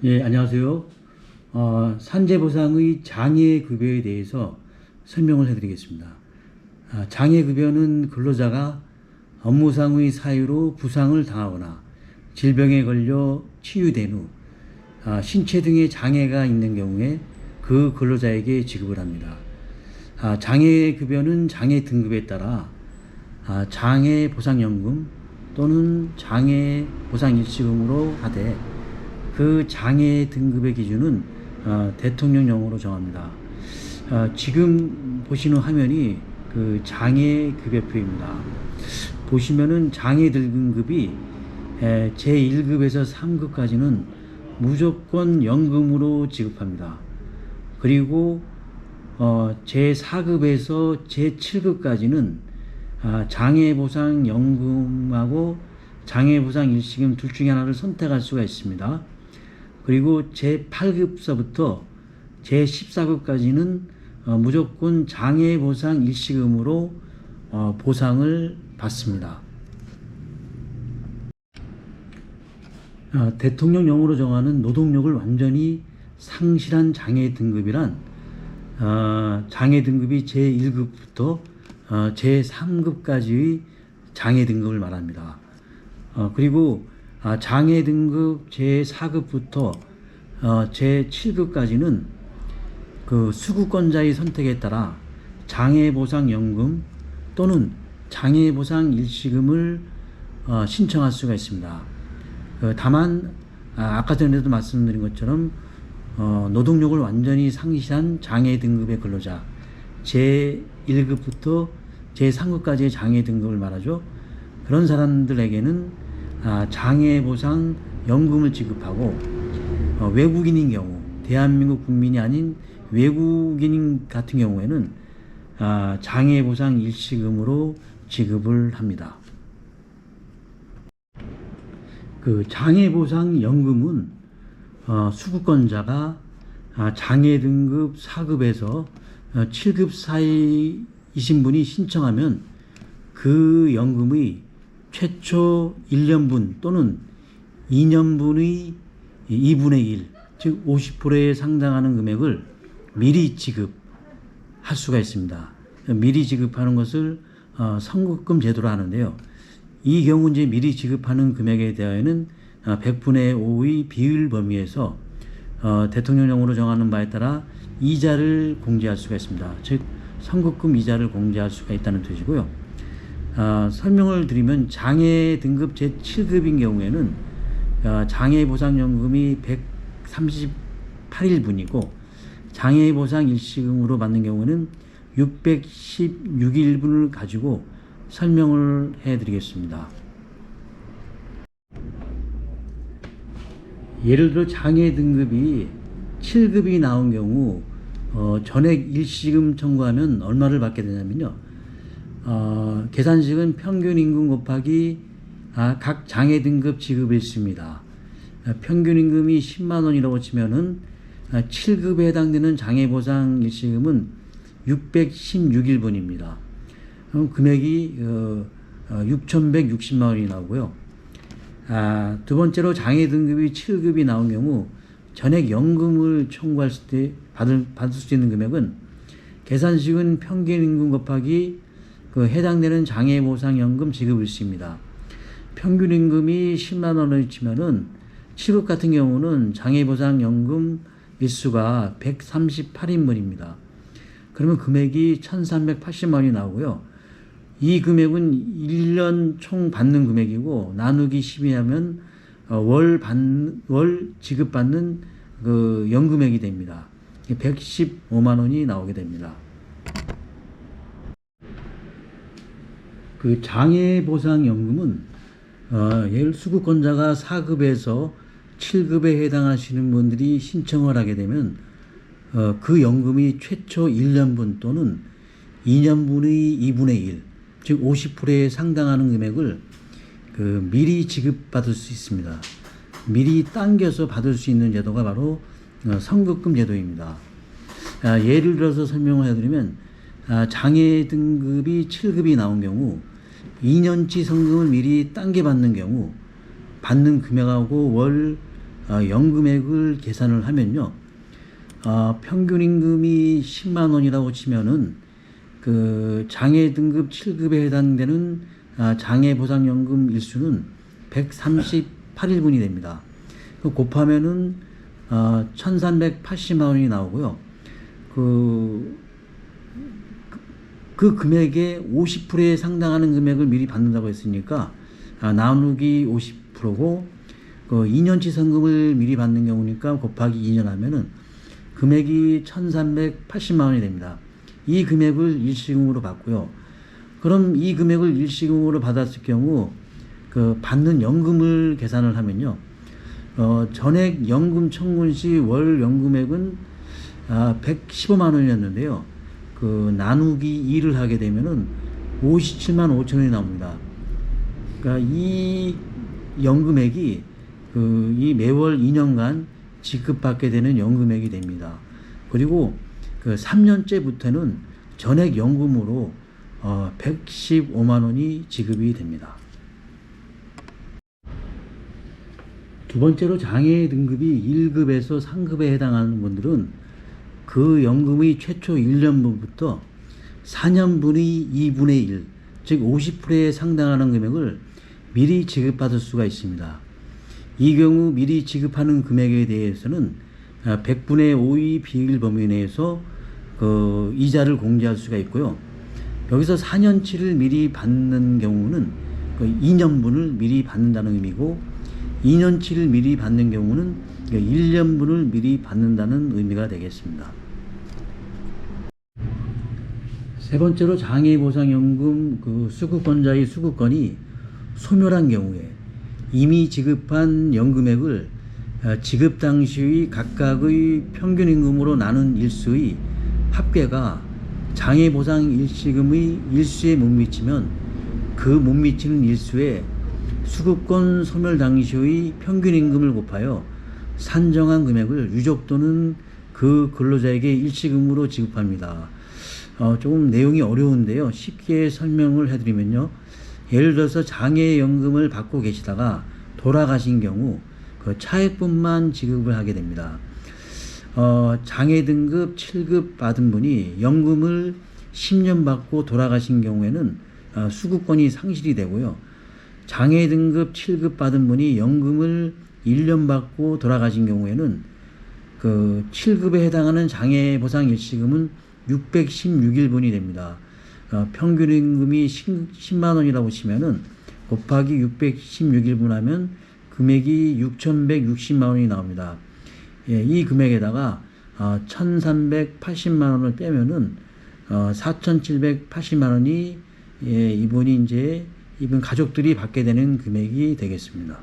예, 안녕하세요. 산재보상의 장애급여에 대해서 설명을 해드리겠습니다. 장애급여는 근로자가 업무상의 사유로 부상을 당하거나 질병에 걸려 치유된 후 신체 등의 장애가 있는 경우에 그 근로자에게 지급을 합니다. 장애급여는 장애 등급에 따라 장애보상연금 또는 장애보상일시금으로 하되 그 장애 등급의 기준은 대통령령으로 정합니다. 지금 보시는 화면이 그 장애 급여표입니다. 보시면은 장애 등급이 제1급에서 3급까지는 무조건 연금으로 지급합니다. 그리고 제4급에서 제7급까지는 장애보상연금하고 장애보상일시금 둘 중에 하나를 선택할 수가 있습니다. 그리고 제8급서부터 제14급까지는 무조건 장애보상 일시금으로 보상을 받습니다. 대통령령으로 정하는 노동력을 완전히 상실한 장애 등급이란 장애 등급이 제1급부터 제3급까지의 장애 등급을 말합니다. 그리고 장애 등급 제4급부터 제7급까지는 그 수급권자의 선택에 따라 장애보상연금 또는 장애보상일시금을 신청할 수가 있습니다. 다만 아까 전에도 말씀드린 것처럼 노동력을 완전히 상실한 장애 등급의 근로자 제1급부터 제3급까지의 장애 등급을 말하죠. 그런 사람들에게는 장애보상연금을 지급하고 외국인인 경우 대한민국 국민이 아닌 외국인 같은 경우에는 장애보상일시금으로 지급을 합니다. 그 장애보상연금은 수급권자가 장애 등급 4급에서 7급 사이이신 분이 신청하면 그 연금의 최초 1년분 또는 2년분의 2분의 1, 즉 50%에 상당하는 금액을 미리 지급할 수가 있습니다. 미리 지급하는 것을 선급금 제도로 하는데요. 이 경우 이제 미리 지급하는 금액에 대하여는 100분의 5의 비율 범위에서 대통령령으로 정하는 바에 따라 이자를 공제할 수가 있습니다. 즉 선급금 이자를 공제할 수가 있다는 뜻이고요. 설명을 드리면 장애 등급 제7급인 경우에는 장애보상연금이 138일분이고 장애보상일시금으로 받는 경우는 616일분을 가지고 설명을 해드리겠습니다. 예를 들어 장애 등급이 7급이 나온 경우 전액 일시금 청구하면 얼마를 받게 되냐면요. 계산식은 평균 임금 곱하기 각 장애 등급 지급일수입니다. 평균 임금이 10만 원이라고 치면은 7급에 해당되는 장애보상 일시금은 616일분입니다. 그럼 금액이 6,160만 원이 나오고요. 두 번째로 장애 등급이 7급이 나온 경우 전액 연금을 청구할 때 받을 수 있는 금액은 계산식은 평균 임금 곱하기 그 해당되는 장애보상연금 지급일수입니다. 평균 임금이 10만 원을 치면은 7급 같은 경우는 장애보상연금 일수가 138인분입니다. 그러면 금액이 1,380만 원이 나오고요. 이 금액은 1년 총 받는 금액이고 나누기 10이 하면 월 지급받는 그 연금액이 됩니다. 115만 원이 나오게 됩니다. 그 장애보상연금은 예를 수급권자가 4급에서 7급에 해당하시는 분들이 신청을 하게 되면 그 연금이 최초 1년분 또는 2년분의 2분의 1, 즉 50%에 상당하는 금액을 그 미리 지급받을 수 있습니다. 미리 당겨서 받을 수 있는 제도가 바로 선급금 제도입니다. 예를 들어서 설명을 해드리면 장애 등급이 7급이 나온 경우 2년치 성금을 미리 당겨 받는 경우 받는 금액하고 월 연금액을 계산을 하면요. 평균 임금이 10만 원이라고 치면은 그 장애 등급 7급에 해당되는 장애 보상연금 일수는 138일분이 됩니다. 곱하면은 1,380만 원이 나오고요. 그 금액의 50%에 상당하는 금액을 미리 받는다고 했으니까 나누기 50%고 2년치 성금을 미리 받는 경우니까 곱하기 2년 하면은 금액이 1,380만 원이 됩니다. 이 금액을 일시금으로 받고요. 그럼 이 금액을 일시금으로 받았을 경우 그 받는 연금을 계산을 하면요. 전액 연금 청군 시 월 연금액은 115만 원이었는데요. 그 나누기 2를 하게 되면은 57만 5천 원이 나옵니다. 그러니까 이 연금액이 이 매월 2년간 지급받게 되는 연금액이 됩니다. 그리고 그 3년째부터는 전액 연금으로 115만 원이 지급이 됩니다. 두 번째로 장애 등급이 1급에서 3급에 해당하는 분들은 그 연금의 최초 1년분부터 4년분의 2분의 1, 즉 50%에 상당하는 금액을 미리 지급받을 수가 있습니다. 이 경우 미리 지급하는 금액에 대해서는 100분의 5의 비율 범위 내에서 이자를 공제할 수가 있고요. 여기서 4년치를 미리 받는 경우는 2년분을 미리 받는다는 의미고 2년치를 미리 받는 경우는 1년분을 미리 받는다는 의미가 되겠습니다. 세 번째로 장애보상연금 수급권자의 수급권이 소멸한 경우에 이미 지급한 연금액을 지급 당시의 각각의 평균임금으로 나눈 일수의 합계가 장애보상 일시금의 일수에 못 미치면 그 못 미치는 일수에 수급권 소멸 당시의 평균임금을 곱하여 산정한 금액을 유족 또는 그 근로자에게 일시금으로 지급합니다. 조금 내용이 어려운데요. 쉽게 설명을 해드리면요. 예를 들어서 장애연금을 받고 계시다가 돌아가신 경우 그 차액분만 지급을 하게 됩니다. 장애 등급 7급 받은 분이 연금을 10년 받고 돌아가신 경우에는 수급권이 상실이 되고요. 장애 등급 7급 받은 분이 연금을 1년 받고 돌아가신 경우에는 그 7급에 해당하는 장애 보상 일시금은 616일분이 됩니다. 평균 임금이 10만 원이라고 치면은 곱하기 616일분 하면 금액이 6,160만 원이 나옵니다. 이 금액에다가 1,380만 원을 빼면은 4,780만 원이 이분 가족들이 받게 되는 금액이 되겠습니다.